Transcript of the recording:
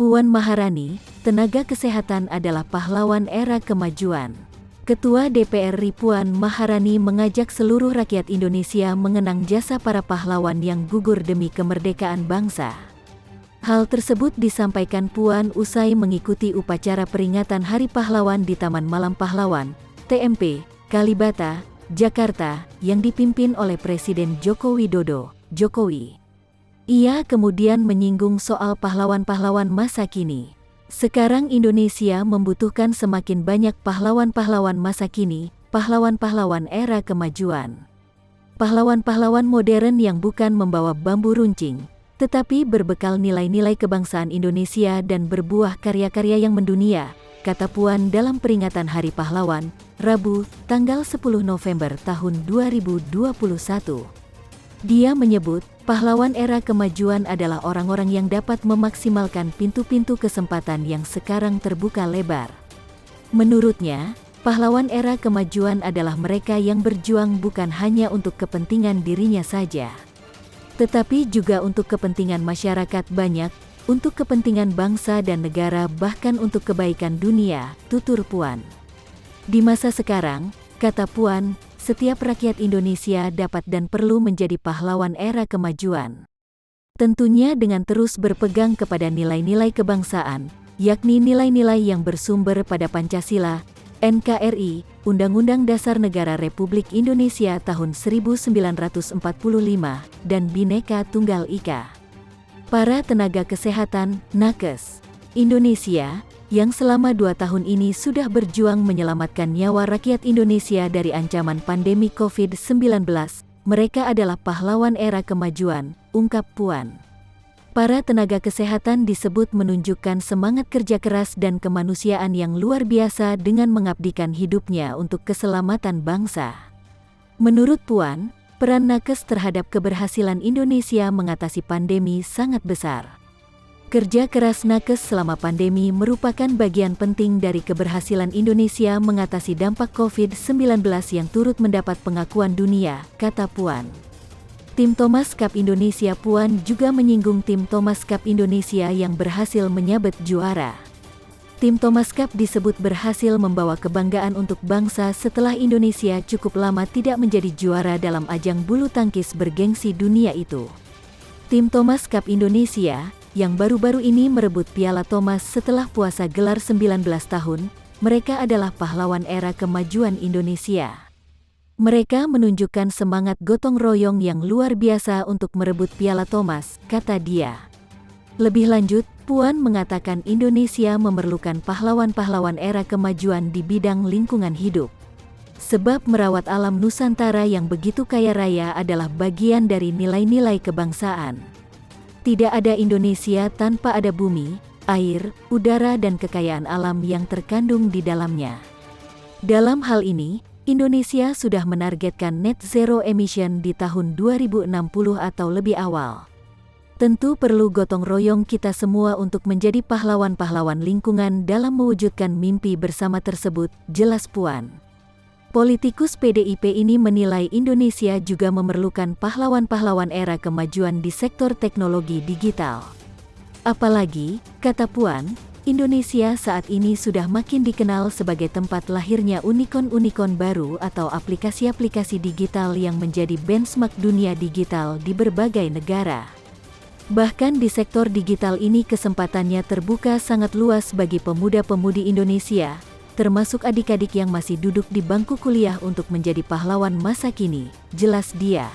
Puan Maharani, tenaga kesehatan adalah pahlawan era kemajuan. Ketua DPR RI Puan Maharani mengajak seluruh rakyat Indonesia mengenang jasa para pahlawan yang gugur demi kemerdekaan bangsa. Hal tersebut disampaikan Puan usai mengikuti upacara peringatan Hari Pahlawan di Taman Malam Pahlawan, TMP, Kalibata, Jakarta, yang dipimpin oleh Presiden Joko Widodo, Jokowi. Ia kemudian menyinggung soal pahlawan-pahlawan masa kini. Sekarang Indonesia membutuhkan semakin banyak pahlawan-pahlawan masa kini, pahlawan-pahlawan era kemajuan. Pahlawan-pahlawan modern yang bukan membawa bambu runcing, tetapi berbekal nilai-nilai kebangsaan Indonesia dan berbuah karya-karya yang mendunia, kata Puan dalam peringatan Hari Pahlawan, Rabu, tanggal 10 November tahun 2021. Dia menyebut, pahlawan era kemajuan adalah orang-orang yang dapat memaksimalkan pintu-pintu kesempatan yang sekarang terbuka lebar. Menurutnya, pahlawan era kemajuan adalah mereka yang berjuang bukan hanya untuk kepentingan dirinya saja, tetapi juga untuk kepentingan masyarakat banyak, untuk kepentingan bangsa dan negara, bahkan untuk kebaikan dunia, tutur Puan. Di masa sekarang, kata Puan, setiap rakyat Indonesia dapat dan perlu menjadi pahlawan era kemajuan. Tentunya dengan terus berpegang kepada nilai-nilai kebangsaan, yakni nilai-nilai yang bersumber pada Pancasila, NKRI, Undang-Undang Dasar Negara Republik Indonesia tahun 1945, dan Bhinneka Tunggal Ika. Para tenaga kesehatan, nakes, Indonesia, yang selama 2 tahun ini sudah berjuang menyelamatkan nyawa rakyat Indonesia dari ancaman pandemi COVID-19, mereka adalah pahlawan era kemajuan, ungkap Puan. Para tenaga kesehatan disebut menunjukkan semangat kerja keras dan kemanusiaan yang luar biasa dengan mengabdikan hidupnya untuk keselamatan bangsa. Menurut Puan, peran nakes terhadap keberhasilan Indonesia mengatasi pandemi sangat besar. Kerja keras nakes selama pandemi merupakan bagian penting dari keberhasilan Indonesia mengatasi dampak COVID-19 yang turut mendapat pengakuan dunia, kata Puan. Tim Thomas Cup Indonesia. Puan juga menyinggung tim Thomas Cup Indonesia yang berhasil menyabet juara. Tim Thomas Cup disebut berhasil membawa kebanggaan untuk bangsa setelah Indonesia cukup lama tidak menjadi juara dalam ajang bulu tangkis bergengsi dunia itu. Tim Thomas Cup Indonesia, yang baru-baru ini merebut Piala Thomas setelah puasa gelar 19 tahun, mereka adalah pahlawan era kemajuan Indonesia. Mereka menunjukkan semangat gotong royong yang luar biasa untuk merebut Piala Thomas, kata dia. Lebih lanjut, Puan mengatakan Indonesia memerlukan pahlawan-pahlawan era kemajuan di bidang lingkungan hidup. Sebab merawat alam Nusantara yang begitu kaya raya adalah bagian dari nilai-nilai kebangsaan. Tidak ada Indonesia tanpa ada bumi, air, udara dan kekayaan alam yang terkandung di dalamnya. Dalam hal ini, Indonesia sudah menargetkan net zero emission di tahun 2060 atau lebih awal. Tentu perlu gotong royong kita semua untuk menjadi pahlawan-pahlawan lingkungan dalam mewujudkan mimpi bersama tersebut, jelas Puan. Politikus PDIP ini menilai Indonesia juga memerlukan pahlawan-pahlawan era kemajuan di sektor teknologi digital. Apalagi, kata Puan, Indonesia saat ini sudah makin dikenal sebagai tempat lahirnya unicorn-unicorn baru atau aplikasi-aplikasi digital yang menjadi benchmark dunia digital di berbagai negara. Bahkan di sektor digital ini kesempatannya terbuka sangat luas bagi pemuda-pemudi Indonesia, termasuk adik-adik yang masih duduk di bangku kuliah untuk menjadi pahlawan masa kini, jelas dia.